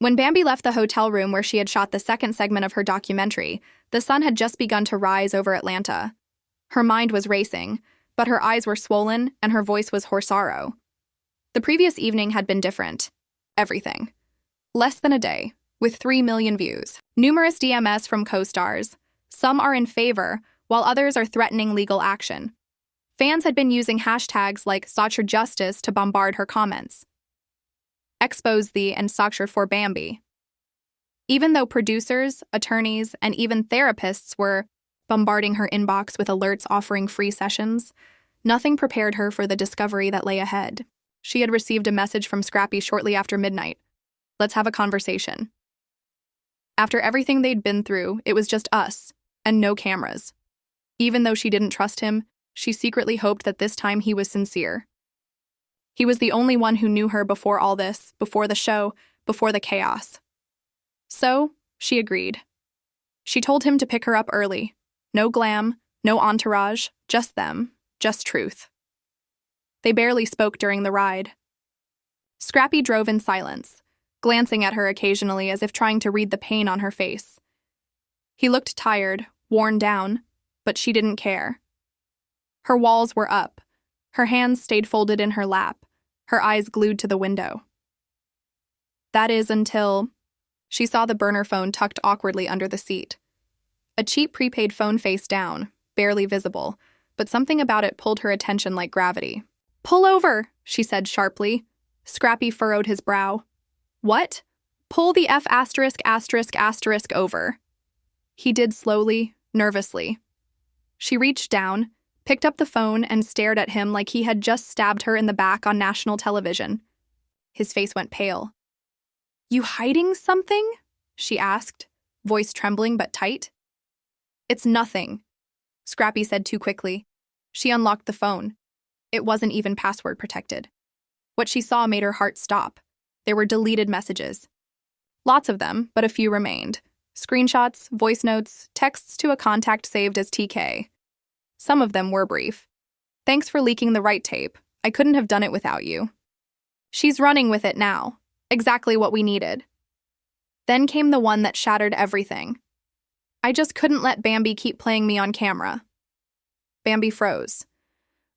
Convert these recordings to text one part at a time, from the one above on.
When Bambi left the hotel room where she had shot the second segment of her documentary, the sun had just begun to rise over Atlanta. Her mind was racing, but her eyes were swollen and her voice was hoarse. The previous evening had been different. Everything. Less than a day, with 3 million views. Numerous DMs from co-stars. Some are in favor, while others are threatening legal action. Fans had been using hashtags like #SacherJustice to bombard her comments. Expose thee and Sacher for Bambi. Even though producers, attorneys, and even therapists were bombarding her inbox with alerts offering free sessions, nothing prepared her for the discovery that lay ahead. She had received a message from Scrappy shortly after midnight. Let's have a conversation. After everything they'd been through, it was just us, and no cameras. Even though she didn't trust him, she secretly hoped that this time he was sincere. He was the only one who knew her before all this, before the show, before the chaos. So, she agreed. She told him to pick her up early. No glam, no entourage, just them, just truth. They barely spoke during the ride. Scrappy drove in silence, glancing at her occasionally as if trying to read the pain on her face. He looked tired, worn down, but she didn't care. Her walls were up. Her hands stayed folded in her lap, her eyes glued to the window. That is until she saw the burner phone tucked awkwardly under the seat. A cheap prepaid phone face down, barely visible, but something about it pulled her attention like gravity. "Pull over," she said sharply. Scrappy furrowed his brow. "What?" "Pull the F*** over." He did slowly, nervously. She reached down, picked up the phone, and stared at him like he had just stabbed her in the back on national television. His face went pale. "You hiding something?" she asked, voice trembling but tight. "It's nothing," Scrappy said too quickly. She unlocked the phone. It wasn't even password protected. What she saw made her heart stop. There were deleted messages. Lots of them, but a few remained. Screenshots, voice notes, texts to a contact saved as TK. Some of them were brief. "Thanks for leaking the right tape. I couldn't have done it without you." "She's running with it now. Exactly what we needed." Then came the one that shattered everything. "I just couldn't let Bambi keep playing me on camera." Bambi froze.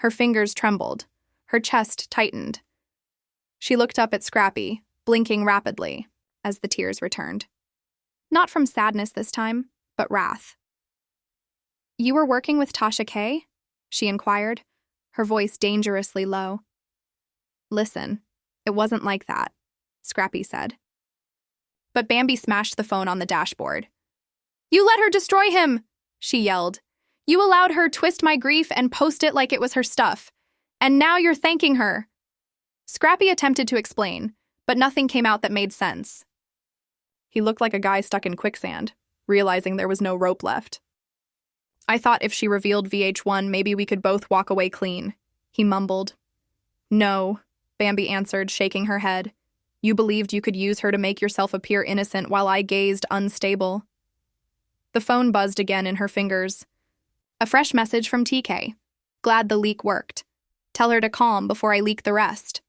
Her fingers trembled. Her chest tightened. She looked up at Scrappy, blinking rapidly, as the tears returned. Not from sadness this time, but wrath. "You were working with Tasha K?" she inquired, her voice dangerously low. "Listen, it wasn't like that," Scrappy said. But Bambi smashed the phone on the dashboard. "You let her destroy him!" she yelled. "You allowed her twist my grief and post it like it was her stuff. And now you're thanking her." Scrappy attempted to explain, but nothing came out that made sense. He looked like a guy stuck in quicksand, realizing there was no rope left. "I thought if she revealed VH1, maybe we could both walk away clean," he mumbled. "No," Bambi answered, shaking her head. "You believed you could use her to make yourself appear innocent while I gazed unstable." The phone buzzed again in her fingers. A fresh message from TK. "Glad the leak worked. Tell her to calm before I leak the rest."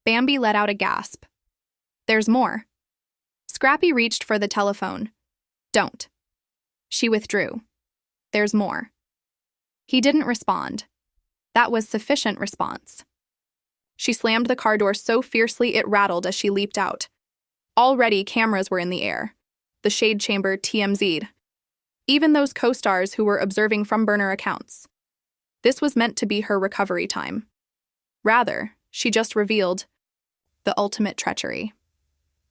Bambi let out a gasp. "There's more." Scrappy reached for the telephone. "Don't." She withdrew. "There's more." He didn't respond. That was sufficient response. She slammed the car door so fiercely it rattled as she leaped out. Already cameras were in the air. The shade chamber TMZ'd. Even those co-stars who were observing from burner accounts. This was meant to be her recovery time. Rather, she just revealed the ultimate treachery.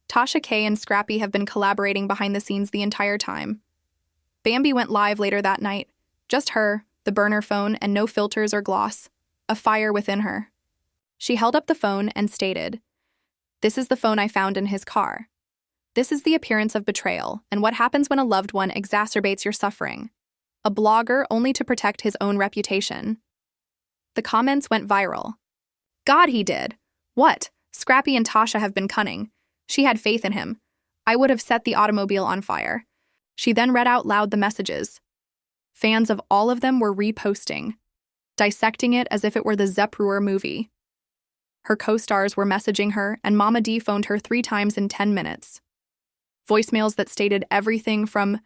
Tasha K and Scrappy have been collaborating behind the scenes the entire time. Bambi went live later that night. Just her, the burner phone, and no filters or gloss. A fire within her. She held up the phone and stated, "This is the phone I found in his car. This is the appearance of betrayal and what happens when a loved one exacerbates your suffering. A blogger only to protect his own reputation." The comments went viral. "God, he did. What? Scrappy and Tasha have been cunning. She had faith in him. I would have set the automobile on fire." She then read out loud the messages. Fans of all of them were reposting, dissecting it as if it were the Zeppruer movie. Her co-stars were messaging her, and Mama D phoned her 3 times in 10 minutes. Voicemails that stated everything from,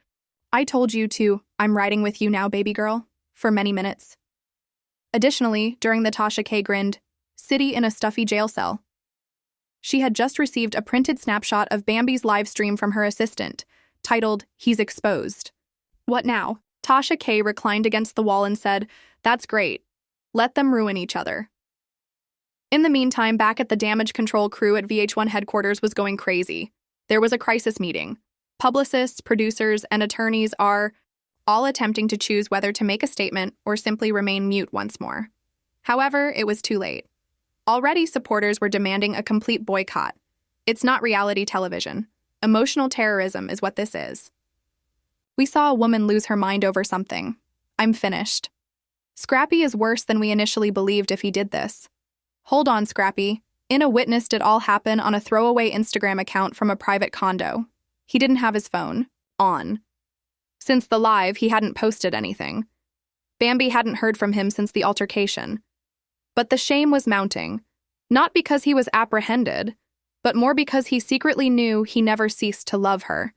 "I told you" to, "I'm riding with you now, baby girl," for many minutes. Additionally, during the Tasha K grinned, "City in a stuffy jail cell." She had just received a printed snapshot of Bambi's live stream from her assistant, titled, "He's exposed." "What now?" Tasha K reclined against the wall and said, "That's great. Let them ruin each other." In the meantime, back at the damage control crew at VH1 headquarters was going crazy. There was a crisis meeting. Publicists, producers, and attorneys are all attempting to choose whether to make a statement or simply remain mute once more. However, it was too late. Already, supporters were demanding a complete boycott. It's not reality television. Emotional terrorism is what this is. We saw a woman lose her mind over something. "I'm finished. Scrappy is worse than we initially believed if he did this." "Hold on, Scrappy." Inna witnessed it all happen on a throwaway Instagram account from a private condo. He didn't have his phone on. Since the live, he hadn't posted anything. Bambi hadn't heard from him since the altercation. But the shame was mounting, not because he was apprehended, but more because he secretly knew he never ceased to love her.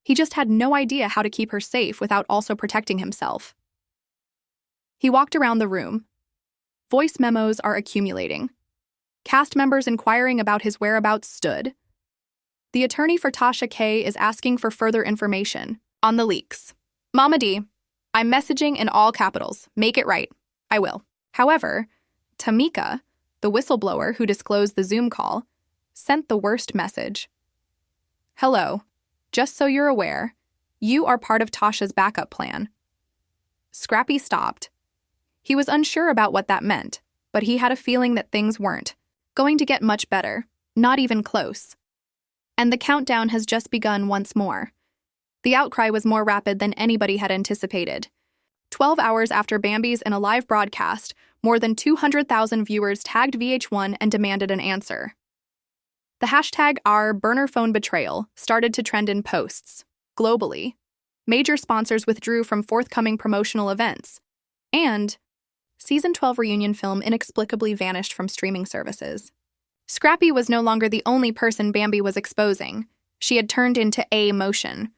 He just had no idea how to keep her safe without also protecting himself. He walked around the room. Voice memos are accumulating. Cast members inquiring about his whereabouts stood. The attorney for Tasha K is asking for further information on the leaks. "Mama D, I'm messaging in all capitals. Make it right. I will." However, Tamika, the whistleblower who disclosed the Zoom call, sent the worst message. "Hello. Just so you're aware, you are part of Tasha's backup plan." Scrappy stopped. He was unsure about what that meant, but he had a feeling that things weren't going to get much better, not even close. And the countdown has just begun once more. The outcry was more rapid than anybody had anticipated. 12 hours after Bambi's in a live broadcast, more than 200,000 viewers tagged VH1 and demanded an answer. The hashtag #OurBurnerPhoneBetrayal started to trend in posts. Globally, major sponsors withdrew from forthcoming promotional events, and Season 12 reunion film inexplicably vanished from streaming services. Scrappy was no longer the only person Bambi was exposing. She had turned into a motion.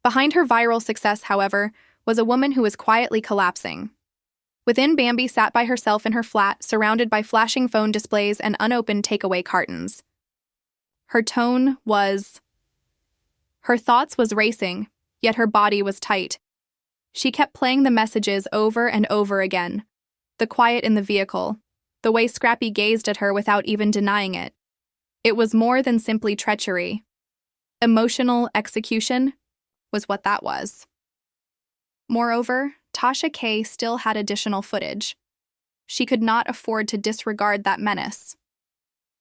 Behind her viral success, however, was a woman who was quietly collapsing. Within, Bambi sat by herself in her flat, surrounded by flashing phone displays and unopened takeaway cartons. Her tone was... Her thoughts was racing, yet her body was tight. She kept playing the messages over and over again. The quiet in the vehicle, the way Scrappy gazed at her without even denying it. It was more than simply treachery. Emotional execution was what that was. Moreover, Tasha K still had additional footage. She could not afford to disregard that menace.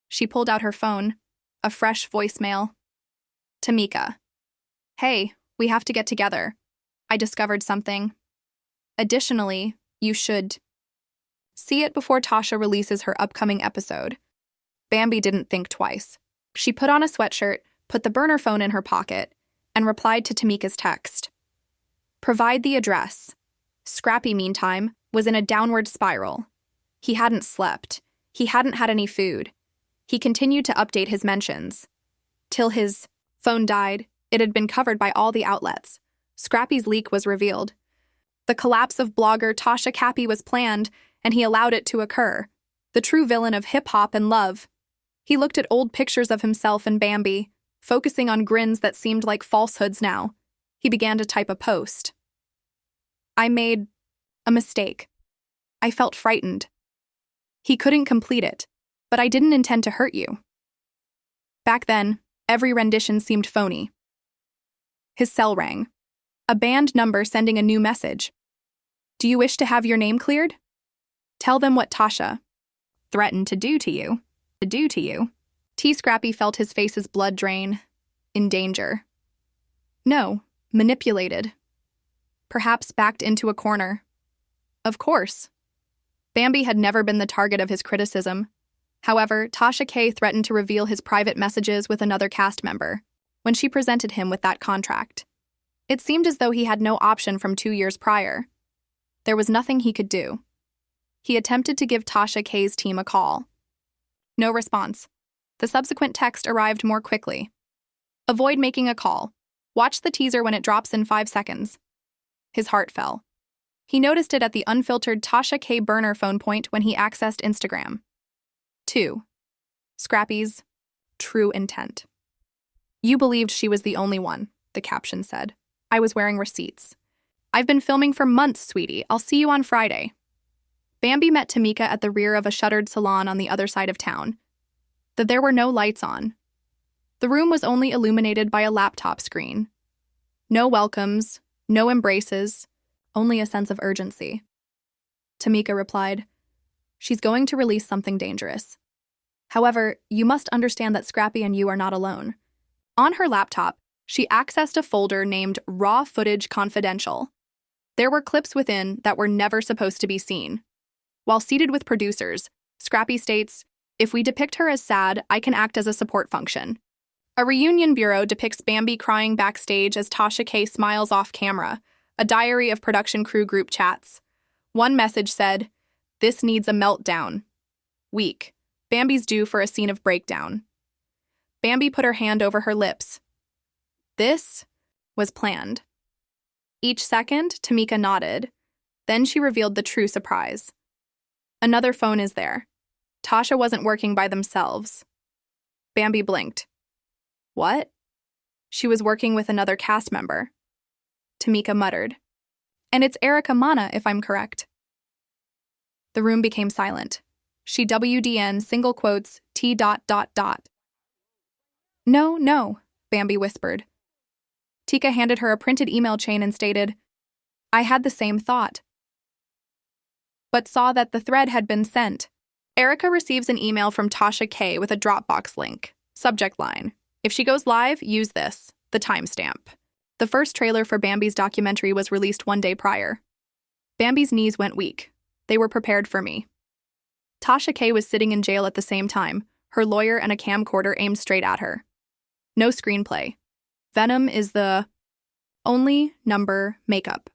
She pulled out her phone, a fresh voicemail. "Tamika. Hey, we have to get together. I discovered something. Additionally, you should see it before Tasha releases her upcoming episode." Bambi didn't think twice. She put on a sweatshirt, put the burner phone in her pocket, and replied to Tamika's text. "Provide the address." Scrappy, meantime, was in a downward spiral. He hadn't slept. He hadn't had any food. He continued to update his mentions. Till his phone died, it had been covered by all the outlets. Scrappy's leak was revealed. The collapse of blogger Tasha K was planned, and he allowed it to occur. The true villain of hip-hop and love. He looked at old pictures of himself and Bambi, focusing on grins that seemed like falsehoods now. He began to type a post. "I made a mistake. I felt frightened." He couldn't complete it, "But I didn't intend to hurt you." Back then, every rendition seemed phony. His cell rang. A banned number sending a new message. "Do you wish to have your name cleared? Tell them what Tasha threatened to do to you. T. Scrappy felt his face's blood drain. In danger. No, manipulated. Perhaps backed into a corner. Of course. Bambi had never been the target of his criticism. However, Tasha K threatened to reveal his private messages with another cast member when she presented him with that contract. It seemed as though he had no option from 2 years prior. There was nothing he could do. He attempted to give Tasha K's team a call. No response. The subsequent text arrived more quickly. Avoid making a call. Watch the teaser when it drops in 5 seconds. His heart fell. He noticed it at the unfiltered Tasha K. burner phone point when he accessed Instagram. 2. Scrappy's true intent. You believed she was the only one, the caption said. I was wearing receipts. I've been filming for months, sweetie. I'll see you on Friday. Bambi met Tamika at the rear of a shuttered salon on the other side of town. There were no lights on. The room was only illuminated by a laptop screen. No welcomes, no embraces, only a sense of urgency. Tamika replied, She's going to release something dangerous. However, you must understand that Scrappy and you are not alone. On her laptop, she accessed a folder named Raw Footage Confidential. There were clips within that were never supposed to be seen. While seated with producers, Scrappy states, If we depict her as sad, I can act as a support function. A reunion bureau depicts Bambi crying backstage as Tasha K smiles off camera, a diary of production crew group chats. One message said, This needs a meltdown. Weak. Bambi's due for a scene of breakdown. Bambi put her hand over her lips. This was planned. Each second, Tamika nodded. Then she revealed the true surprise. Another phone is there. Tasha wasn't working by themselves. Bambi blinked. What? She was working with another cast member. Tamika muttered. And it's Erica Mana, if I'm correct. The room became silent. She WDN single quotes T. No, Bambi whispered. Tika handed her a printed email chain and stated, I had the same thought, but saw that the thread had been sent. Erica receives an email from Tasha K with a Dropbox link. Subject line, If she goes live, use this, the timestamp. The first trailer for Bambi's documentary was released 1 day prior. Bambi's knees went weak. They were prepared for me. Tasha K was sitting in jail at the same time, her lawyer and a camcorder aimed straight at her. No screenplay. Venom is the only number makeup.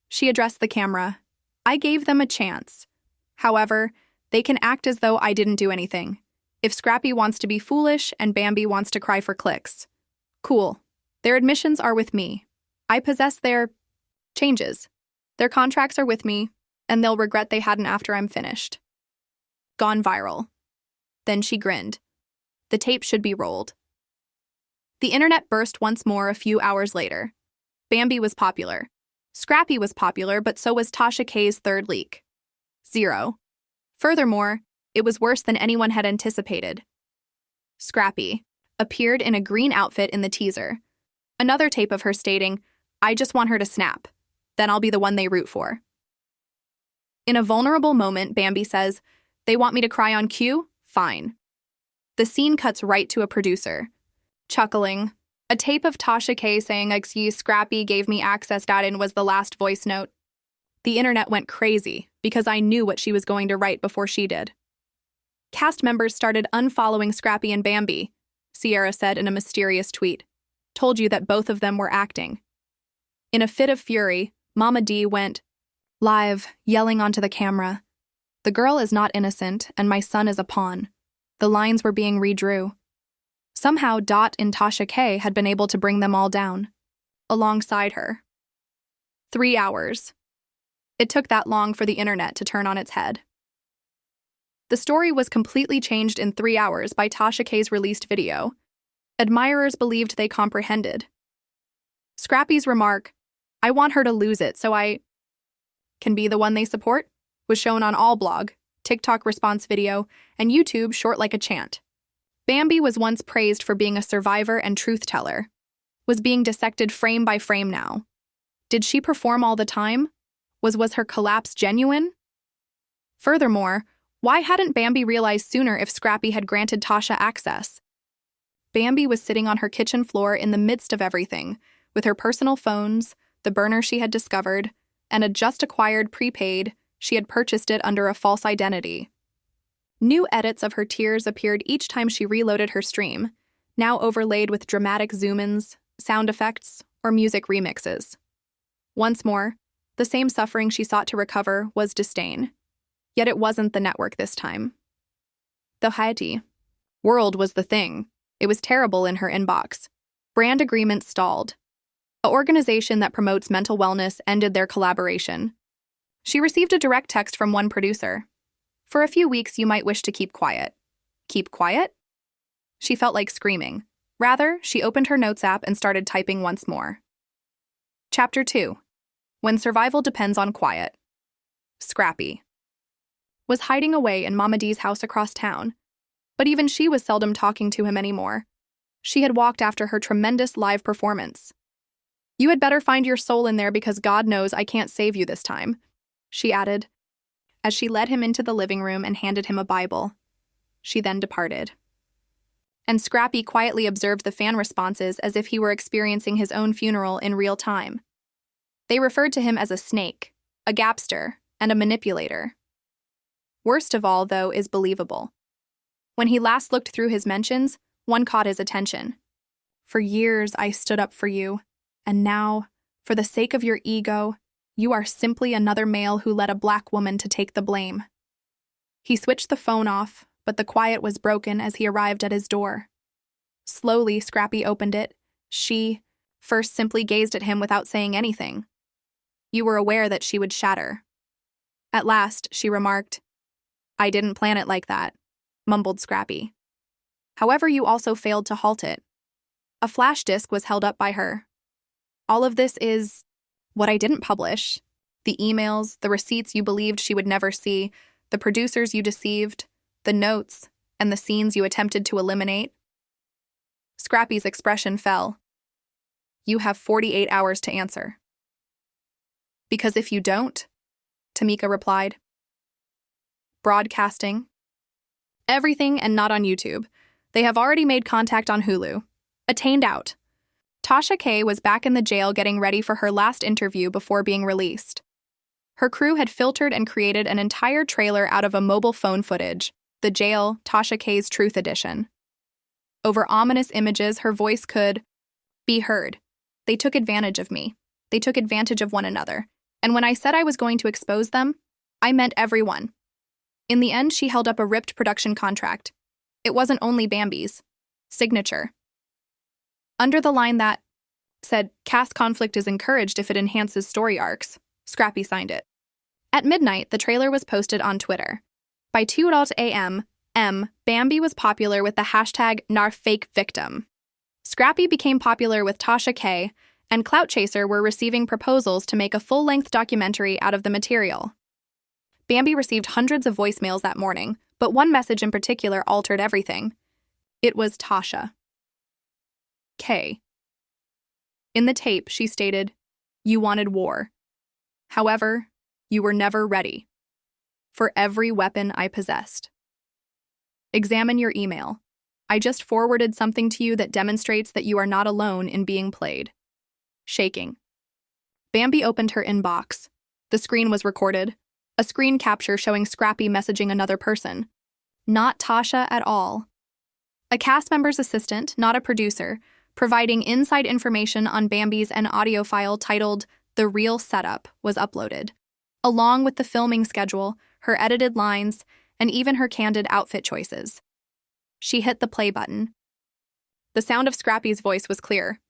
She addressed the camera. I gave them a chance. However, they can act as though I didn't do anything. If Scrappy wants to be foolish and Bambi wants to cry for clicks. Cool. Their admissions are with me. I possess their changes. Their contracts are with me, and they'll regret they hadn't after I'm finished. Gone viral. Then she grinned. The tape should be rolled. The internet burst once more a few hours later. Bambi was popular. Scrappy was popular, but so was Tasha K's third leak. 0. Furthermore, it was worse than anyone had anticipated. Scrappy appeared in a green outfit in the teaser. Another tape of her stating, I just want her to snap. Then I'll be the one they root for. In a vulnerable moment, Bambi says, They want me to cry on cue? Fine. The scene cuts right to a producer. Chuckling. A tape of Tasha K saying, Excuse Scrappy gave me access in was the last voice note. The internet went crazy because I knew what she was going to write before she did. Cast members started unfollowing Scrappy and Bambi, Sierra said in a mysterious tweet. Told you that both of them were acting. In a fit of fury, Mama D went live, yelling onto the camera. The girl is not innocent, and my son is a pawn. The lines were being redrew. Somehow Dot and Tasha K had been able to bring them all down. Alongside her. 3 hours. It took that long for the internet to turn on its head. The story was completely changed in 3 hours by Tasha K's released video. Admirers believed they comprehended. Scrappy's remark, I want her to lose it so I can be the one they support, was shown on all blog, TikTok response video, and YouTube short like a chant. Bambi was once praised for being a survivor and truth teller. Was being dissected frame by frame now. Did she perform all the time? Was her collapse genuine? Furthermore, why hadn't Bambi realized sooner if Scrappy had granted Tasha access? Bambi was sitting on her kitchen floor in the midst of everything, with her personal phones, the burner she had discovered, and a just-acquired prepaid. She had purchased it under a false identity. New edits of her tears appeared each time she reloaded her stream, now overlaid with dramatic zoom-ins, sound effects, or music remixes. Once more, the same suffering she sought to recover was disdain. Yet it wasn't the network this time. The Haiti world was the thing. It was terrible in her inbox. Brand agreements stalled. An organization that promotes mental wellness ended their collaboration. She received a direct text from one producer. For a few weeks, you might wish to keep quiet. Keep quiet? She felt like screaming. Rather, she opened her notes app and started typing once more. Chapter 2. When Survival Depends on Quiet. Scrappy was hiding away in Mama D's house across town, but even she was seldom talking to him anymore. She had walked after her tremendous live performance. You had better find your soul in there because God knows I can't save you this time, she added, as she led him into the living room and handed him a Bible. She then departed. And Scrappy quietly observed the fan responses as if he were experiencing his own funeral in real time. They referred to him as a snake, a gapster, and a manipulator. Worst of all, though, is believable. When he last looked through his mentions, one caught his attention. For years I stood up for you, and now, for the sake of your ego, you are simply another male who led a black woman to take the blame. He switched the phone off, but the quiet was broken as he arrived at his door. Slowly, Scrappy opened it. She, first, simply gazed at him without saying anything. You were aware that she would shatter. At last, she remarked, I didn't plan it like that, mumbled Scrappy. However, you also failed to halt it. A flash disk was held up by her. All of this is what I didn't publish. The emails, the receipts you believed she would never see, the producers you deceived, the notes, and the scenes you attempted to eliminate. Scrappy's expression fell. You have 48 hours to answer. Because if you don't, Tamika replied. Broadcasting. Everything and not on YouTube. They have already made contact on Hulu. Attained Out. Tasha K. was back in the jail getting ready for her last interview before being released. Her crew had filtered and created an entire trailer out of a mobile phone footage, the jail, Tasha K.'s Truth Edition. Over ominous images, her voice could be heard. They took advantage of me. They took advantage of one another. And when I said I was going to expose them, I meant everyone. In the end, she held up a ripped production contract. It wasn't only Bambi's signature. Under the line that said, cast conflict is encouraged if it enhances story arcs, Scrappy signed it. At midnight, the trailer was posted on Twitter. By 2 a.m., Bambi was popular with the hashtag #NarFakeVictim. Scrappy became popular with Tasha K., and Clout Chaser were receiving proposals to make a full-length documentary out of the material. Bambi received hundreds of voicemails that morning, but one message in particular altered everything. It was Tasha K. In the tape, she stated, "You wanted war. However, you were never ready. For every weapon I possessed. Examine your email. I just forwarded something to you that demonstrates that you are not alone in being played." Shaking. Bambi opened her inbox. The screen was recorded. A screen capture showing Scrappy messaging another person. Not Tasha at all. A cast member's assistant, not a producer, providing inside information on Bambi's an audio file titled The Real Setup was uploaded, along with the filming schedule, her edited lines, and even her candid outfit choices. She hit the play button. The sound of Scrappy's voice was clear.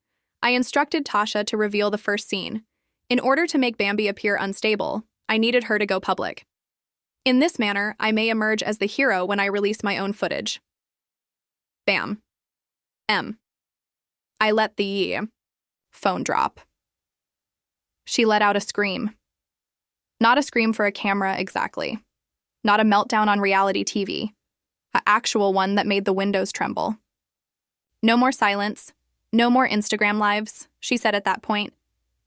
I instructed Tasha to reveal the first scene. In order to make Bambi appear unstable, I needed her to go public. In this manner, I may emerge as the hero when I release my own footage. Bam. I let the phone drop. She let out a scream. Not a scream for a camera, exactly. Not a meltdown on reality TV. An actual one that made the windows tremble. No more silence. No more Instagram lives, she said at that point.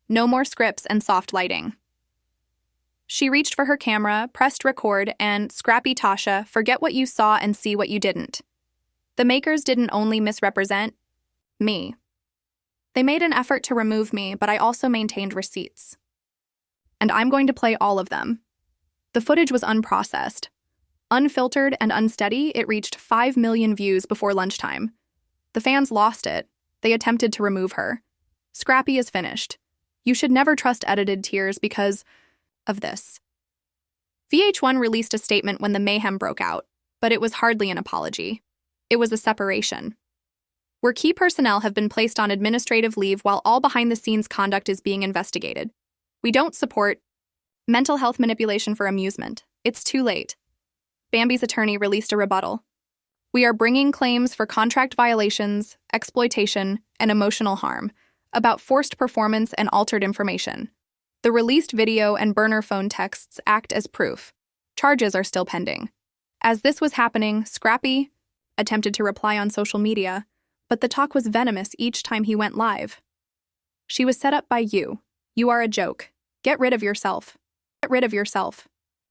No more scripts and soft lighting. She reached for her camera, pressed record, and Scrappy Tasha, forget what you saw and see what you didn't. The makers didn't only misrepresent me. They made an effort to remove me, but I also maintained receipts. And I'm going to play all of them. The footage was unprocessed. Unfiltered and unsteady, it reached 5 million views before lunchtime. The fans lost it. They attempted to remove her. Scrappy is finished. You should never trust edited tears because of this. VH1 released a statement when the mayhem broke out. but it was hardly an apology. It was a separation. Where key personnel have been placed on administrative leave while all behind-the-scenes conduct is being investigated. We don't support mental health manipulation for amusement. It's too late. Bambi's attorney released a rebuttal. We are bringing claims for contract violations, exploitation, and emotional harm, about forced performance and altered information. The released video and burner phone texts act as proof. Charges are still pending. As this was happening, Scrappy attempted to reply on social media, but the talk was venomous each time he went live. She was set up by you. You are a joke. Get rid of yourself. Get rid of yourself.